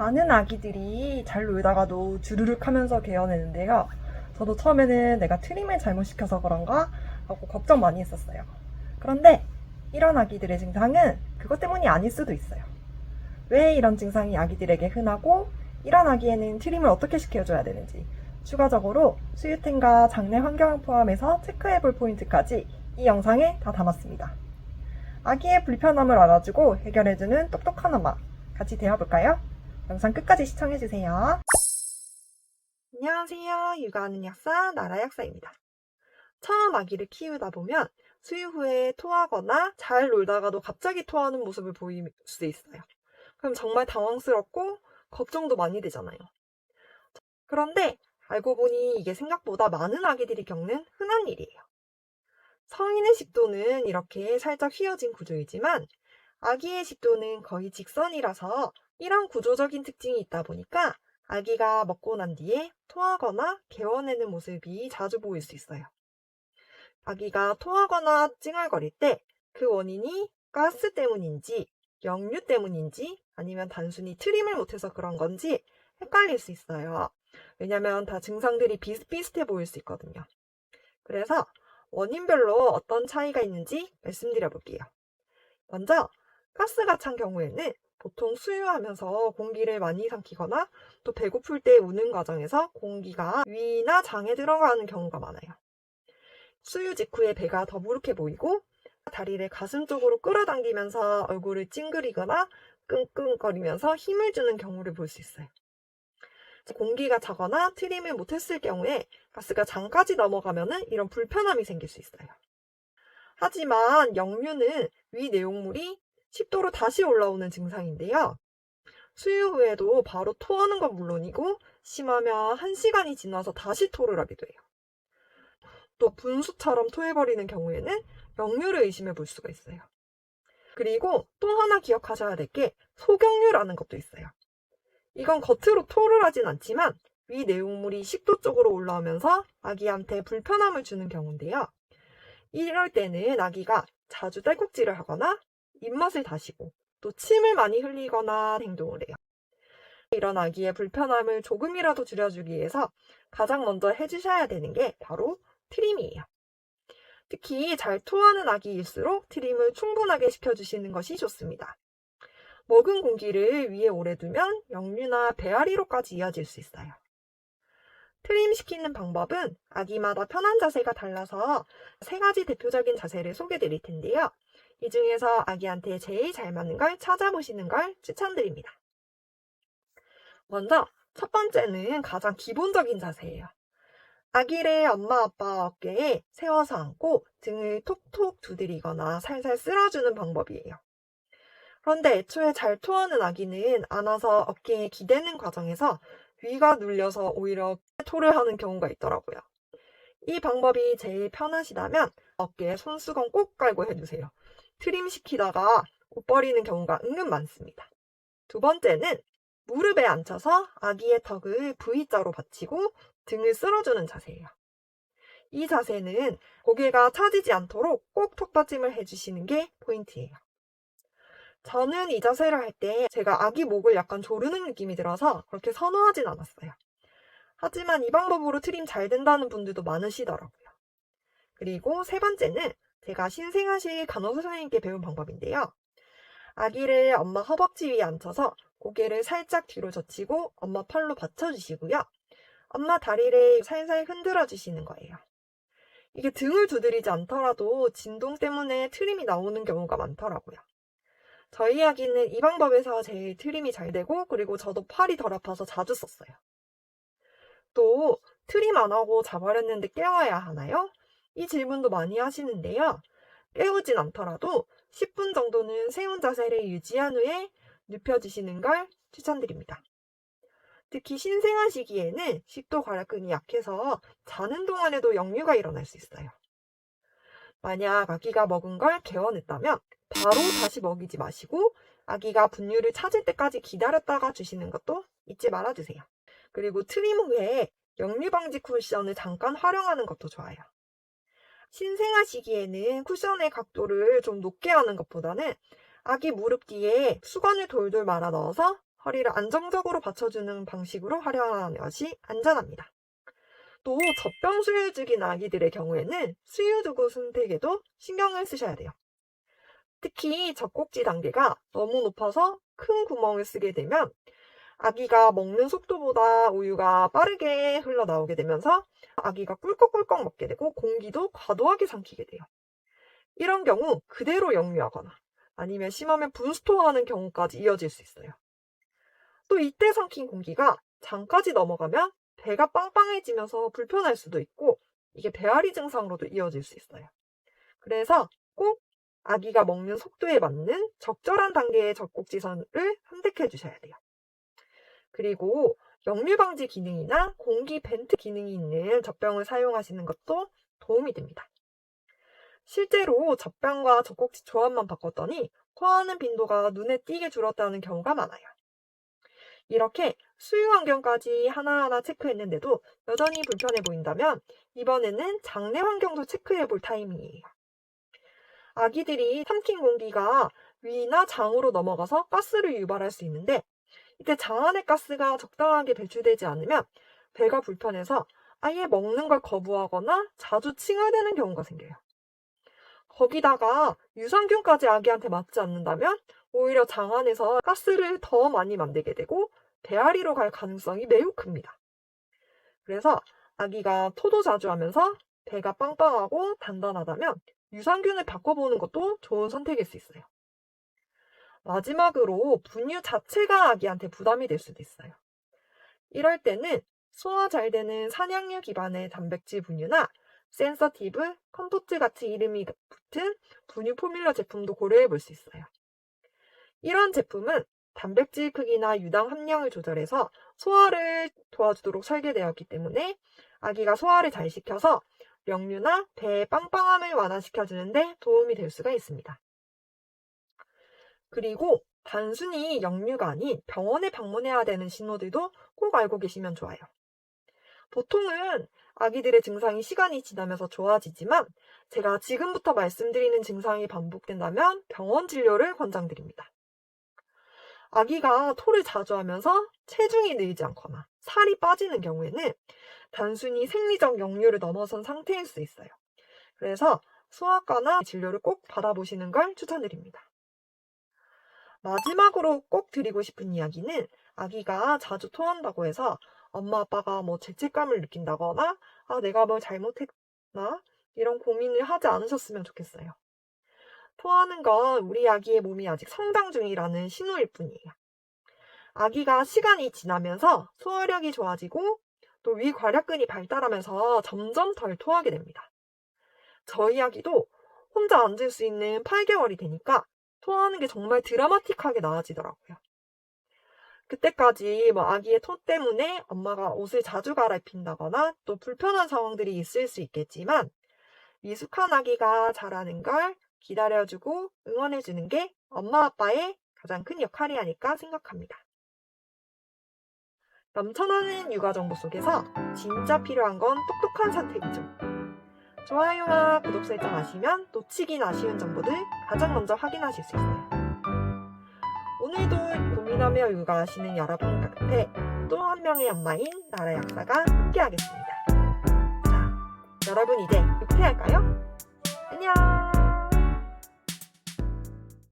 많은 아기들이 잘 놀다가도 주르륵 하면서 개어내는데요. 저도 처음에는 내가 트림을 잘못 시켜서 그런가 하고 걱정 많이 했었어요. 그런데 이런 아기들의 증상은 그것 때문이 아닐 수도 있어요. 왜 이런 증상이 아기들에게 흔하고 이런 아기에는 트림을 어떻게 시켜줘야 되는지 추가적으로 수유템과 장내 환경을 포함해서 체크해볼 포인트까지 이 영상에 다 담았습니다. 아기의 불편함을 알아주고 해결해주는 똑똑한 엄마 같이 배워볼까요? 영상 끝까지 시청해주세요. 안녕하세요. 육아하는 약사 나라 약사입니다. 처음 아기를 키우다 보면 수유 후에 토하거나 잘 놀다가도 갑자기 토하는 모습을 보일 수 있어요. 그럼 정말 당황스럽고 걱정도 많이 되잖아요. 그런데 알고 보니 이게 생각보다 많은 아기들이 겪는 흔한 일이에요. 성인의 식도는 이렇게 살짝 휘어진 구조이지만 아기의 식도는 거의 직선이라서 이런 구조적인 특징이 있다 보니까 아기가 먹고 난 뒤에 토하거나 개워내는 모습이 자주 보일 수 있어요. 아기가 토하거나 찡얼거릴 때 그 원인이 가스 때문인지 역류 때문인지 아니면 단순히 트림을 못해서 그런 건지 헷갈릴 수 있어요. 왜냐면 다 증상들이 비슷비슷해 보일 수 있거든요. 그래서 원인별로 어떤 차이가 있는지 말씀드려 볼게요. 먼저 가스가 찬 경우에는 보통 수유하면서 공기를 많이 삼키거나 또 배고플 때 우는 과정에서 공기가 위나 장에 들어가는 경우가 많아요. 수유 직후에 배가 더부룩해 보이고 다리를 가슴 쪽으로 끌어당기면서 얼굴을 찡그리거나 끙끙거리면서 힘을 주는 경우를 볼 수 있어요. 공기가 차거나 트림을 못했을 경우에 가스가 장까지 넘어가면 이런 불편함이 생길 수 있어요. 하지만 역류는 위 내용물이 10도로 다시 올라오는 증상인데요. 수유 후에도 바로 토하는 건 물론이고 심하면 1시간이 지나서 다시 토를 하기도 해요. 또 분수처럼 토해버리는 경우에는 역류를 의심해 볼 수가 있어요. 그리고 또 하나 기억하셔야 될 게 소경류라는 것도 있어요. 이건 겉으로 토를 하진 않지만 위 내용물이 식도 쪽으로 올라오면서 아기한테 불편함을 주는 경우인데요. 이럴 때는 아기가 자주 딸꾹질을 하거나 입맛을 다시고 또 침을 많이 흘리거나 행동을 해요. 이런 아기의 불편함을 조금이라도 줄여주기 위해서 가장 먼저 해주셔야 되는 게 바로 트림이에요. 특히 잘 토하는 아기일수록 트림을 충분하게 시켜주시는 것이 좋습니다. 먹은 공기를 위에 오래 두면 역류나 배앓이로까지 이어질 수 있어요. 트림 시키는 방법은 아기마다 편한 자세가 달라서 3가지 대표적인 자세를 소개해 드릴 텐데요. 이 중에서 아기한테 제일 잘 맞는 걸 찾아보시는 걸 추천드립니다. 먼저 첫 번째는 가장 기본적인 자세예요. 아기를 엄마 아빠 어깨에 세워서 안고 등을 톡톡 두드리거나 살살 쓸어주는 방법이에요. 그런데 애초에 잘 토하는 아기는 안아서 어깨에 기대는 과정에서 위가 눌려서 오히려 토를 하는 경우가 있더라고요. 이 방법이 제일 편하시다면 어깨에 손수건 꼭 깔고 해주세요. 트림 시키다가 옷 버리는 경우가 은근 많습니다. 두 번째는 무릎에 앉혀서 아기의 턱을 V자로 받치고 등을 쓸어주는 자세예요. 이 자세는 고개가 처지지 않도록 꼭 턱받침을 해주시는 게 포인트예요. 저는 이 자세를 할 때 제가 아기 목을 약간 조르는 느낌이 들어서 그렇게 선호하진 않았어요. 하지만 이 방법으로 트림 잘 된다는 분들도 많으시더라고요. 그리고 세 번째는 제가 신생아실 간호사 선생님께 배운 방법인데요. 아기를 엄마 허벅지 위에 앉혀서 고개를 살짝 뒤로 젖히고 엄마 팔로 받쳐주시고요. 엄마 다리를 살살 흔들어 주시는 거예요. 이게 등을 두드리지 않더라도 진동 때문에 트림이 나오는 경우가 많더라고요. 저희 아기는 이 방법에서 제일 트림이 잘 되고 그리고 저도 팔이 덜 아파서 자주 썼어요. 또 트림 안 하고 자버렸는데 깨워야 하나요? 이 질문도 많이 하시는데요. 깨우진 않더라도 10분 정도는 세운 자세를 유지한 후에 눕혀주시는 걸 추천드립니다. 특히 신생아 시기에는 식도 괄약근이 약해서 자는 동안에도 역류가 일어날 수 있어요. 만약 아기가 먹은 걸 개워냈다면 바로 다시 먹이지 마시고 아기가 분유를 찾을 때까지 기다렸다가 주시는 것도 잊지 말아주세요. 그리고 트림 후에 역류 방지 쿠션을 잠깐 활용하는 것도 좋아요. 신생아 시기에는 쿠션의 각도를 좀 높게 하는 것보다는 아기 무릎 뒤에 수건을 돌돌 말아 넣어서 허리를 안정적으로 받쳐주는 방식으로 활용하는 것이 안전합니다. 또 젖병 수유 중인 아기들의 경우에는 수유 도구 선택에도 신경을 쓰셔야 돼요. 특히 젖꼭지 단계가 너무 높아서 큰 구멍을 쓰게 되면 아기가 먹는 속도보다 우유가 빠르게 흘러나오게 되면서 아기가 꿀꺽꿀꺽 먹게 되고 공기도 과도하게 삼키게 돼요. 이런 경우 그대로 역류하거나 아니면 심하면 분수토하는 경우까지 이어질 수 있어요. 또 이때 삼킨 공기가 장까지 넘어가면 배가 빵빵해지면서 불편할 수도 있고 이게 배앓이 증상으로도 이어질 수 있어요. 그래서 꼭 아기가 먹는 속도에 맞는 적절한 단계의 젖꼭지선을 선택해 주셔야 돼요. 그리고 역류 방지 기능이나 공기 벤트 기능이 있는 젖병을 사용하시는 것도 도움이 됩니다. 실제로 젖병과 젖꼭지 조합만 바꿨더니 토하는 빈도가 눈에 띄게 줄었다는 경우가 많아요. 이렇게 수유 환경까지 하나하나 체크했는데도 여전히 불편해 보인다면 이번에는 장내 환경도 체크해 볼 타이밍이에요. 아기들이 삼킨 공기가 위나 장으로 넘어가서 가스를 유발할 수 있는데 이때 장 안의 가스가 적당하게 배출되지 않으면 배가 불편해서 아예 먹는 걸 거부하거나 자주 칭얼대는 경우가 생겨요. 거기다가 유산균까지 아기한테 맞지 않는다면 오히려 장 안에서 가스를 더 많이 만들게 되고 배앓이로 갈 가능성이 매우 큽니다. 그래서 아기가 토도 자주 하면서 배가 빵빵하고 단단하다면 유산균을 바꿔보는 것도 좋은 선택일 수 있어요. 마지막으로 분유 자체가 아기한테 부담이 될 수도 있어요. 이럴 때는 소화 잘 되는 산양류 기반의 단백질 분유나 센서티브, 컴포트 같이 이름이 붙은 분유 포뮬러 제품도 고려해 볼 수 있어요. 이런 제품은 단백질 크기나 유당 함량을 조절해서 소화를 도와주도록 설계되었기 때문에 아기가 소화를 잘 시켜서 역류나 배의 빵빵함을 완화시켜주는데 도움이 될 수가 있습니다. 그리고 단순히 역류가 아닌 병원에 방문해야 되는 신호들도 꼭 알고 계시면 좋아요. 보통은 아기들의 증상이 시간이 지나면서 좋아지지만 제가 지금부터 말씀드리는 증상이 반복된다면 병원 진료를 권장드립니다. 아기가 토를 자주 하면서 체중이 늘지 않거나 살이 빠지는 경우에는 단순히 생리적 역류를 넘어선 상태일 수 있어요. 그래서 소아과나 진료를 꼭 받아보시는 걸 추천드립니다. 마지막으로 꼭 드리고 싶은 이야기는 아기가 자주 토한다고 해서 엄마 아빠가 죄책감을 느낀다거나 내가 뭘 잘못했나 이런 고민을 하지 않으셨으면 좋겠어요. 토하는 건 우리 아기의 몸이 아직 성장 중이라는 신호일 뿐이에요. 아기가 시간이 지나면서 소화력이 좋아지고 또 위괄약근이 발달하면서 점점 덜 토하게 됩니다. 저희 아기도 혼자 앉을 수 있는 8개월이 되니까 토하는 게 정말 드라마틱하게 나아지더라고요. 그때까지 아기의 토 때문에 엄마가 옷을 자주 갈아입힌다거나 또 불편한 상황들이 있을 수 있겠지만 미숙한 아기가 자라는 걸 기다려주고 응원해주는 게 엄마 아빠의 가장 큰 역할이 아닐까 생각합니다. 넘쳐나는 육아 정보 속에서 진짜 필요한 건 똑똑한 선택이죠. 좋아요와 구독 설정 하시면 놓치긴 아쉬운 정보들 가장 먼저 확인하실 수 있어요. 오늘도 고민하며 육아하시는 여러분 곁에 또 한 명의 엄마인 나라 약사가 함께 하겠습니다. 자, 여러분 이제 육퇴할까요? 안녕!